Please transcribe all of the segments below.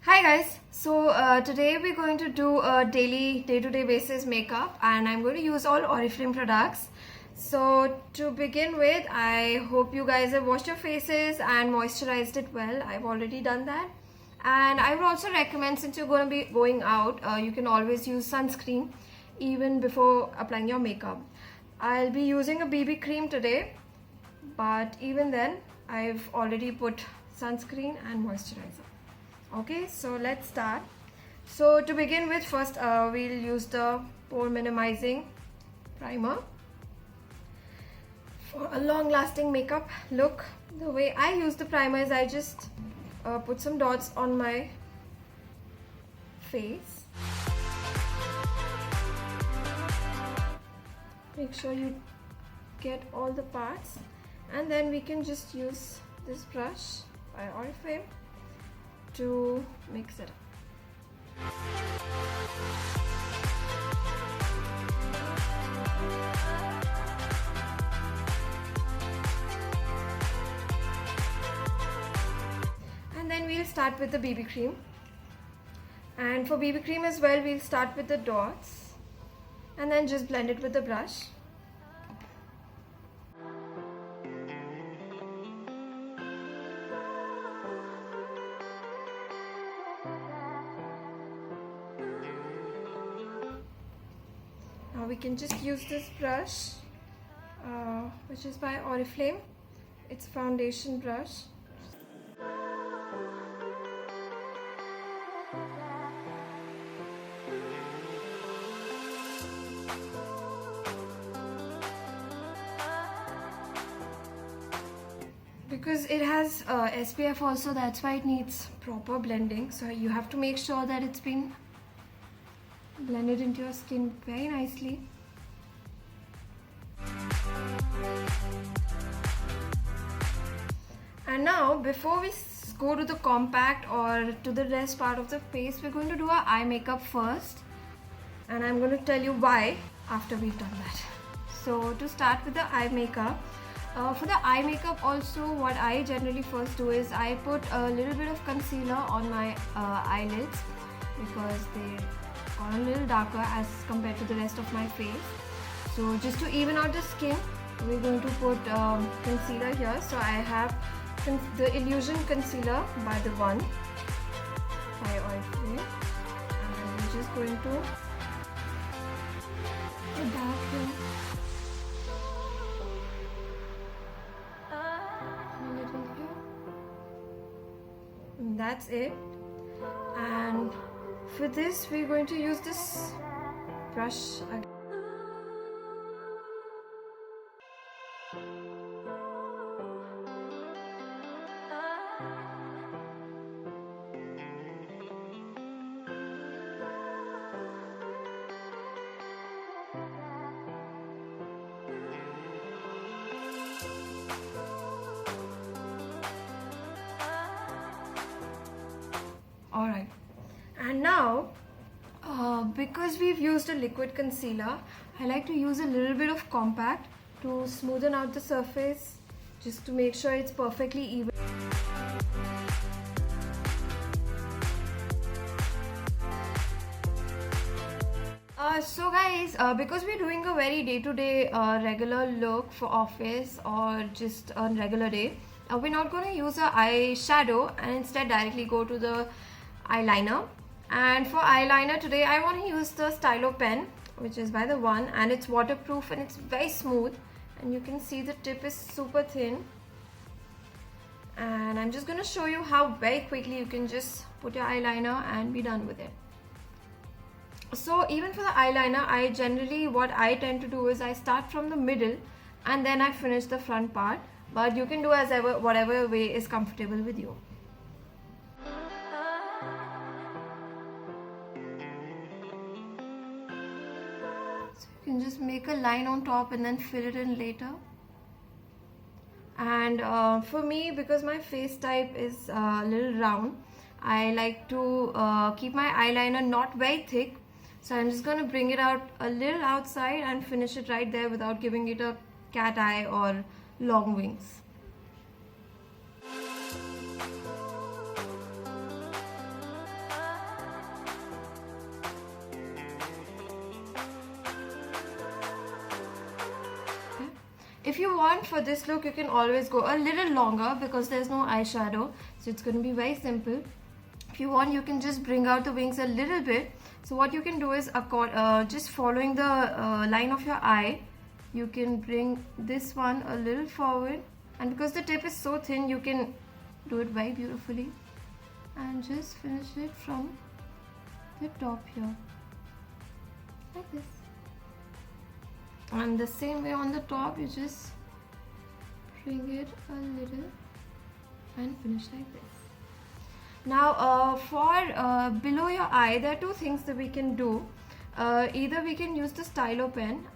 Hi guys, today we're going to do a day-to-day basis makeup and I'm going to use all Oriflame products. So to begin with, I hope you guys have washed your faces and moisturized it well. I've already done that. And I would also recommend, since you're going to be going out, you can always use sunscreen even before applying your makeup. I'll be using a BB cream today, but even then I've already put sunscreen and moisturizer. Okay, so let's start. So to begin with, first we'll use the pore minimizing primer for a long lasting makeup look. The way I use the primer is I just put some dots on my face. Make sure you get all the parts, and then we can just use this brush by Oriflame to mix it up. And then we'll start with the BB cream. And for BB cream as well, we'll start with the dots and then just blend it with the brush. Now we can just use this brush, which is by Oriflame. It's a foundation brush. Because it has SPF also, that's why it needs proper blending. So you have to make sure that it's been blended into your skin very nicely. And now, before we go to the compact or to the rest part of the face, we're going to do our eye makeup first, and I'm going to tell you why after we've done that. So to start with the eye makeup, for the eye makeup also, what I generally first do is I put a little bit of concealer on my eyelids because they are a little darker as compared to the rest of my face. So just to even out the skin, we're going to put concealer here. So I have the Illusion Concealer by the One by Oriflame, and I'm just going to put that here. A little here. And that's it. And for this, we're going to use this brush again. Alright, and now because we've used a liquid concealer, I like to use a little bit of compact to smoothen out the surface, just to make sure it's perfectly even. So guys, because we're doing a very day-to-day regular look for office or just a regular day, we're not going to use an eyeshadow and instead directly go to the eyeliner. And for eyeliner today, I want to use the stylo pen, which is by the One, and it's waterproof and it's very smooth, and you can see the tip is super thin. And I'm just going to show you how very quickly you can just put your eyeliner and be done with it. So even for the eyeliner, what I tend to do is I start from the middle and then I finish the front part, but you can do as ever, whatever way is comfortable with you. So you can just make a line on top and then fill it in later. And for me, because my face type is a little round, I like to keep my eyeliner not very thick. So I'm just going to bring it out a little outside and finish it right there without giving it a cat eye or long wings. if you want for this look, you can always go a little longer because there's no eyeshadow, so it's going to be very simple. If you want, you can just bring out the wings a little bit. So what you can do is just following the line of your eye, you can bring this one a little forward, and because the tip is so thin, you can do it very beautifully, and just finish it from the top here, like this. And the same way on the top, you just bring it a little and finish like this. Now for below your eye, there are two things that we can do. Either we can use the stylo pen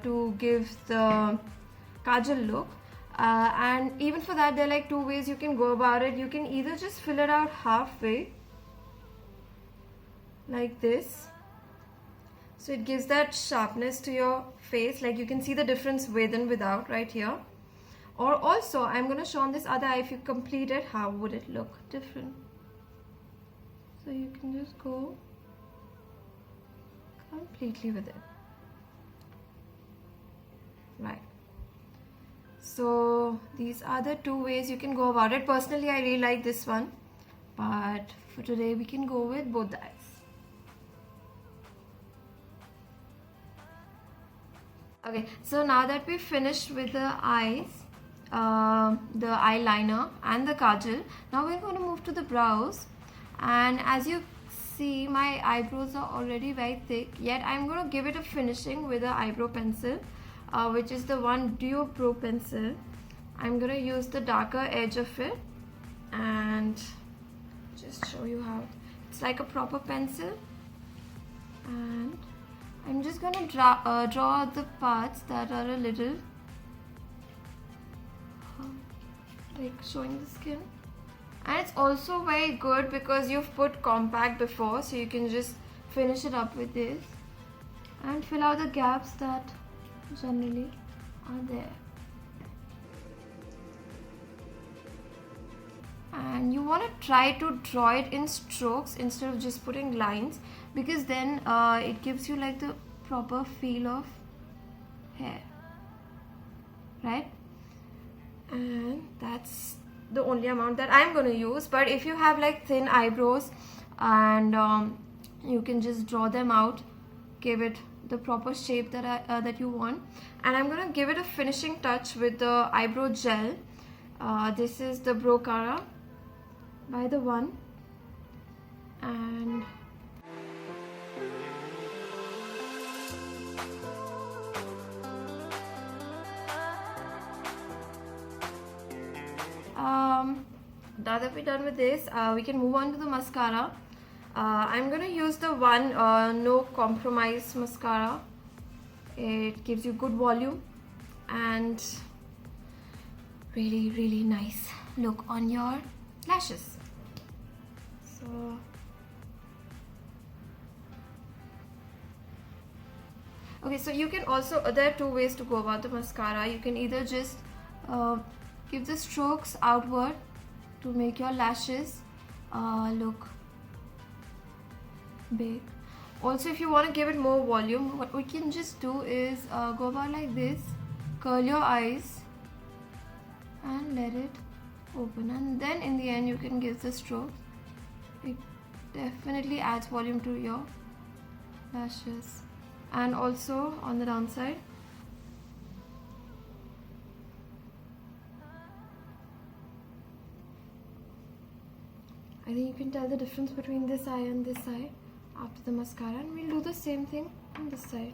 to give the kajal look, and even for that there are like two ways you can go about it. You can either just fill it out halfway like this, so it gives that sharpness to your face, like you can see the difference with and without right here. Or also, I'm going to show on this other eye, if you complete it, how would it look different. So you can just go completely with it. Right. So these are the two ways you can go about it. Personally, I really like this one, but for today we can go with both the eyes. Okay, so now that we've finished with the eyes, the eyeliner and the kajal, now we're going to move to the brows. And as you see, my eyebrows are already very thick, yet I'm going to give it a finishing with an eyebrow pencil, which is the one Duo Pro pencil. I'm going to use the darker edge of it and just show you how it's like a proper pencil. And I'm just going to draw the parts that are a little like showing the skin. And it's also very good because you've put compact before, so you can just finish it up with this and fill out the gaps that generally are there. And you want to try to draw it in strokes instead of just putting lines, because then it gives you like the proper feel of hair, right? And that's the only amount that I'm going to use. But if you have like thin eyebrows, and you can just draw them out, give it the proper shape that you want. And I'm going to give it a finishing touch with the eyebrow gel. This is the Brocara by the One, and now that we're done with this, we can move on to the mascara. I'm going to use the One No Compromise mascara. It gives you good volume and really nice look on your lashes. So okay, so you can also, there are two ways to go about the mascara. You can either just give the strokes outward to make your lashes look big. Also, if you want to give it more volume, what we can just do is go about like this, curl your eyes and let it open, and then in the end you can give the strokes. It definitely adds volume to your lashes. And also on the downside, I think you can tell the difference between this eye and this eye after the mascara, and we'll do the same thing on this side.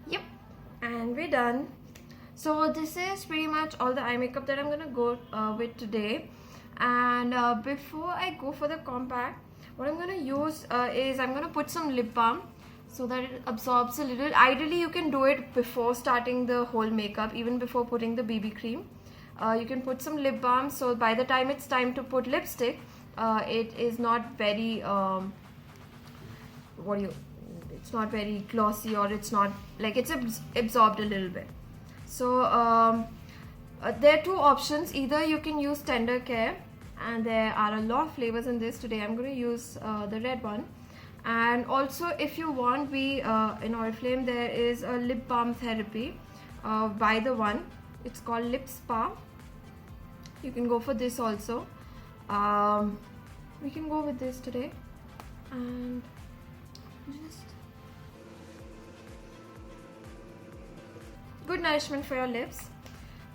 Yep, and we're done. So this is pretty much all the eye makeup that I'm gonna go with today. And before I go for the compact, what I'm gonna use is I'm gonna put some lip balm so that it absorbs a little. Ideally, you can do it before starting the whole makeup, even before putting the BB cream. You can put some lip balm, so by the time it's time to put lipstick, it is not very it's not very glossy, or it's not like it's absorbed a little bit. So there are two options. Either you can use Tender Care, and there are a lot of flavors in this. Today I'm going to use the red one, And also, if you want, we in Oriflame there is a lip balm therapy. Buy the one. It's called Lip Spa. You can go for this also. We can go with this today, and just good nourishment for your lips.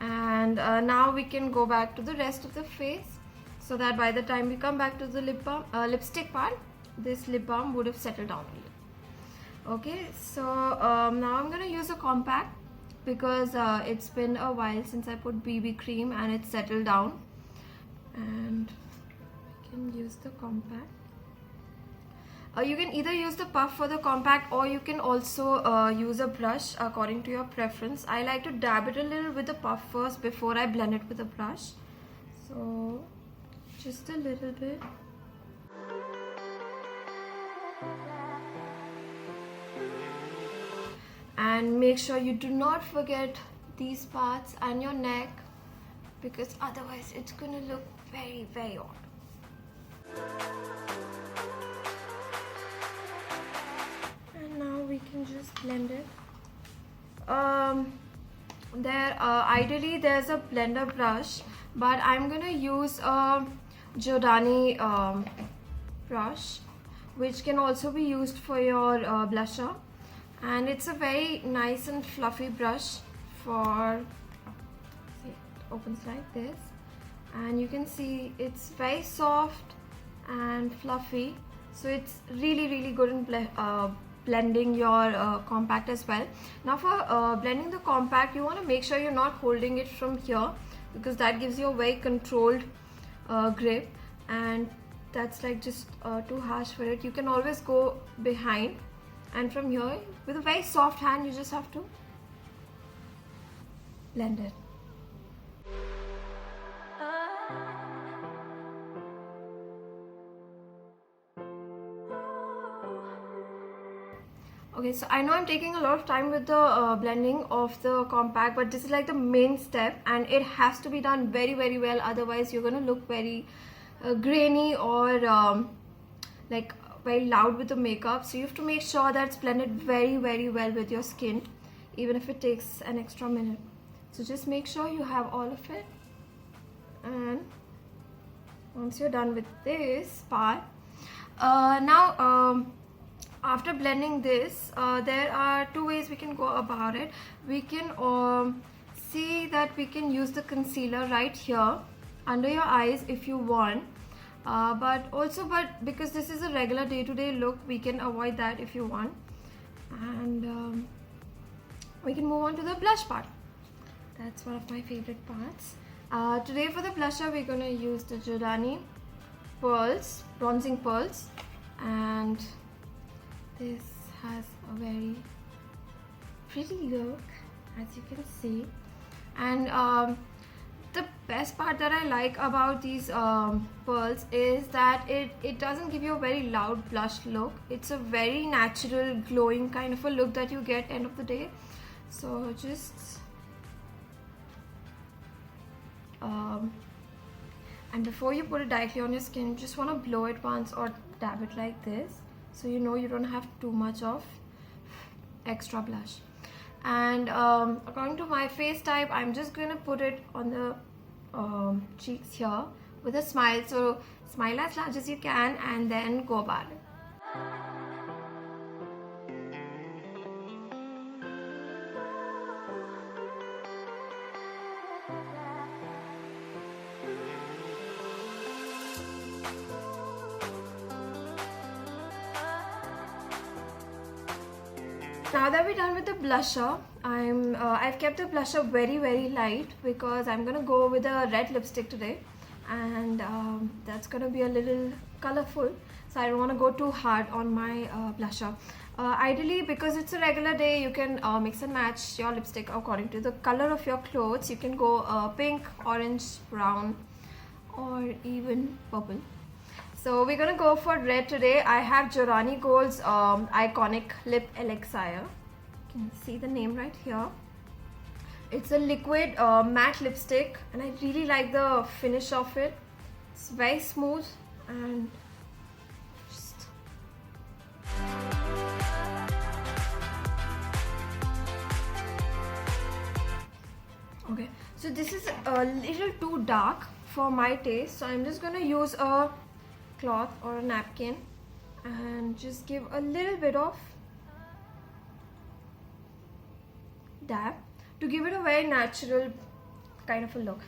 And now we can go back to the rest of the face, so that by the time we come back to the lip balm, lipstick part, this lip balm would have settled down a little. Okay, so now I'm gonna use a compact because it's been a while since I put BB cream and it's settled down, and I can use the compact. You can either use the puff for the compact, or you can also use a brush according to your preference. I like to dab it a little with the puff first before I blend it with the brush. So just a little bit. And make sure you do not forget these parts and your neck, because otherwise it's gonna look very, very odd. And now we can just blend it. Ideally there's a blender brush, but I'm gonna use a Giordani brush, which can also be used for your blusher. And it's a very nice and fluffy brush for, see, it opens like this, and you can see it's very soft and fluffy, so it's really good in blending your compact as well. Now for blending the compact, you want to make sure you're not holding it from here, because that gives you a very controlled grip, and that's like just too harsh for it. You can always go behind, and from here with a very soft hand you just have to blend it. Okay, so I know I'm taking a lot of time with the blending of the compact, but this is like the main step, and it has to be done very well, otherwise you're gonna look very grainy or like very loud with the makeup. So you have to make sure that it's blended very well with your skin, even if it takes an extra minute. So just make sure you have all of it, and once you're done with this part, now after blending this, there are two ways we can go about it. We can see that we can use the concealer right here under your eyes if you want, but because this is a regular day-to-day look, we can avoid that if you want. And we can move on to the blush part. That's one of my favorite parts. Today for the blusher, we're gonna use the Giordani pearls, bronzing pearls, and this has a very pretty look, as you can see. And the best part that I like about these pearls is that it doesn't give you a very loud blush look. It's a very natural, glowing kind of a look that you get end of the day. So just and before you put it directly on your skin, you just want to blow it once or dab it like this, so you know you don't have too much of extra blush. And according to my face type, I'm just going to put it on the cheeks here with a smile. So smile as large as you can and then go about it. Now that we're done with the blusher, I've kept the blusher very light because I'm gonna go with a red lipstick today, and that's gonna be a little colorful, so I don't want to go too hard on my blusher. Ideally, because it's a regular day, you can mix and match your lipstick according to the color of your clothes. You can go pink, orange, brown, or even purple. So we're gonna go for red today. I have Giordani Gold's iconic lip elixir. You can see the name right here. It's a liquid matte lipstick, and I really like the finish of it. It's very smooth and just So this is a little too dark for my taste, so I'm just going to use a cloth or a napkin and just give a little bit of dab to give it a very natural kind of a look.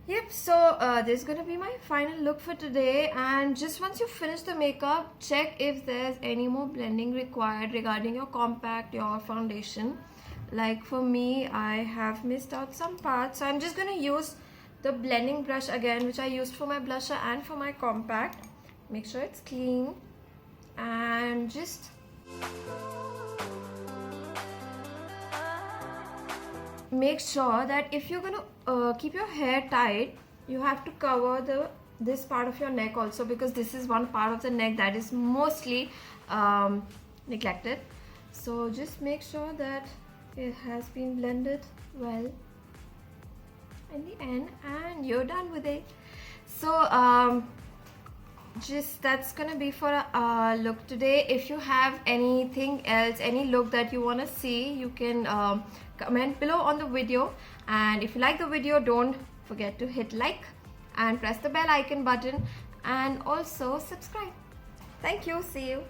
Yep, so this is gonna be my final look for today, and just once you finish the makeup, check if there's any more blending required regarding your compact, your foundation. Like for me, I have missed out some parts, so I'm just gonna use the blending brush again, which I used for my blusher and for my compact. Make sure it's clean and just make sure that if you're gonna keep your hair tight, you have to cover this part of your neck also, because this is one part of the neck that is mostly neglected. So just make sure that it has been blended well in the end, and you're done with it. So just that's gonna be for a look today. If you have anything else, any look that you want to see, you can comment below on the video. And if you like the video, don't forget to hit like and press the bell icon button, and also subscribe. Thank you. See you.